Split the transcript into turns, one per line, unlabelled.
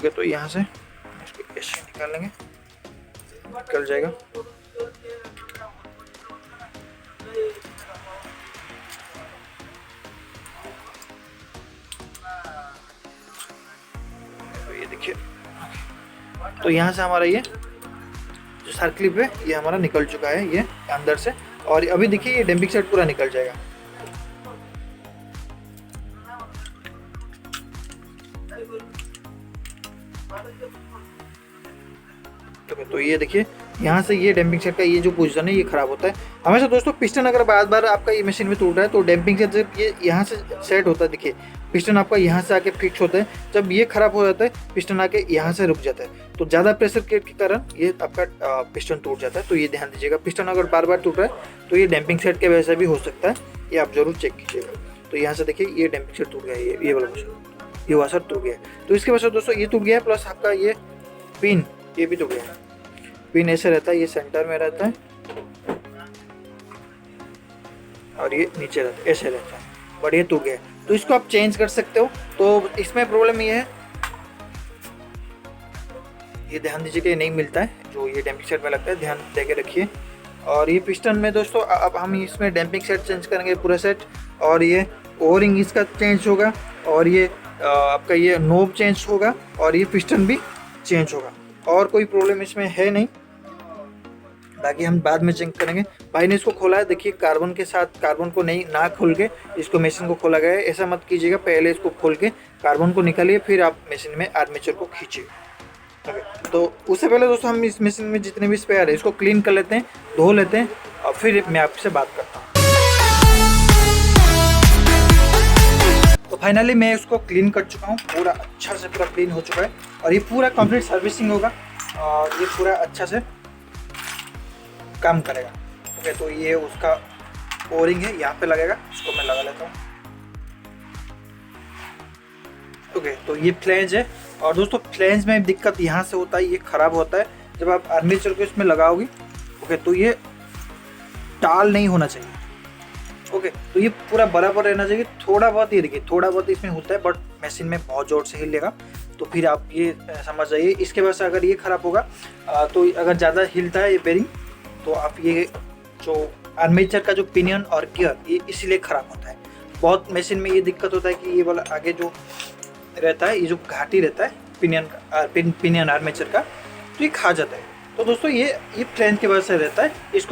Okay, तो यहाँ से इसको ऐसे निकाल लेंगे, निकल जाएगा। तो ये देखिए, तो यहाँ से हमारा ये जो सर्कलिप है ये हमारा निकल चुका है ये अंदर से। और अभी देखिए ये डैम्पिंग सेट पूरा निकल जाएगा। तो ये देखिए यहाँ से ये डैम्पिंग सेट का ये जो पोजीशन है ये खराब होता है हमेशा दोस्तों। पिस्टन अगर बार बार आपका ये मशीन में टूट रहा है तो डैम्पिंग सेट जब ये यहाँ से सेट होता है, देखिए पिस्टन आपका यहाँ से आके फिक्स होता है, जब ये खराब हो जाता है पिस्टन आके यहाँ से रुक जाता है, तो ज़्यादा प्रेशर के कारण ये आपका पिस्टन टूट जाता है। तो ये ध्यान दीजिएगा, पिस्टन अगर बार बार टूट रहा है तो ये डैम्पिंग सेट के वजह से भी हो सकता है, ये आप जरूर चेक कीजिएगा। तो यहाँ से देखिए ये डैम्पिंग सेट टूट गया है, ये वाला मशीन ये वाशर टूट गया है। तो इसके वजह से दोस्तों ये टूट गया है, प्लस आपका ये पिन ये भी टूट गया है। पिन ऐसे रहता है, ये सेंटर में रहता है और ये नीचे रहता है, ऐसे रहता है, बट ये टूट गया है। तो इसको आप चेंज कर सकते हो। तो इसमें प्रॉब्लम ये है, ये ध्यान दीजिए कि ये नहीं मिलता है जो ये डैम्पिंग सेट में लगता है, ध्यान दे के रखिए। और ये पिस्टन में दोस्तों अब हम इसमें डैम्पिंग सेट चेंज करेंगे पूरा सेट, और ये ओरिंग इसका चेंज होगा, और ये आपका ये नोब चेंज होगा, और ये पिस्टन भी चेंज होगा। और कोई प्रॉब्लम इसमें है नहीं, बाकी हम बाद में चेक करेंगे। भाई ने इसको खोला है, देखिए कार्बन के साथ, कार्बन को नहीं ना खोल के इसको मशीन को खोला गया है। ऐसा मत कीजिएगा, पहले इसको खोल के कार्बन को निकालिए फिर आप मशीन में आर्मेचर को खींचिए। तो उससे पहले दोस्तों हम इस मशीन में जितने भी स्पेयर है इसको क्लीन कर लेते हैं, धो लेते हैं, और फिर मैं आपसे बात करता हूँ। तो फाइनली मैं इसको क्लीन कर चुका हूँ, पूरा अच्छा से पूरा क्लीन हो चुका है, और ये पूरा कंप्लीट सर्विसिंग होगा और ये पूरा अच्छा से काम करेगा। ओके, तो ये उसका ओरिंग है, यहाँ पे लगेगा, इसको मैं लगा लेता हूँ। ओके, तो ये फ्लैंज है, और दोस्तों फ्लैंज में दिक्कत यहाँ से होता है, ये खराब होता है जब आप आर्मेचर को इसमें लगाओगे। ओके, तो ये टाल नहीं होना चाहिए। ओके, तो ये पूरा बराबर रहना चाहिए। थोड़ा बहुत ये देखिए, थोड़ा बहुत इसमें होता है, बट मशीन में बहुत जोर से हिलेगा, तो फिर आप ये समझ जाइए। इसके वजह से अगर ये खराब होगा तो अगर ज़्यादा हिलता है ये बेरिंग, तो आप ये जो आर्मेचर का जो पिनियन और गियर ये इसीलिए ख़राब होता है। बहुत मशीन में ये दिक्कत होता है कि ये वाला आगे जो रहता है, ये जो घाटी रहता है पिनियन आर्मेचर का, तो ये खा जाता है। तो दोस्तों ये फ्लैंज की वजह से रहता है। इसको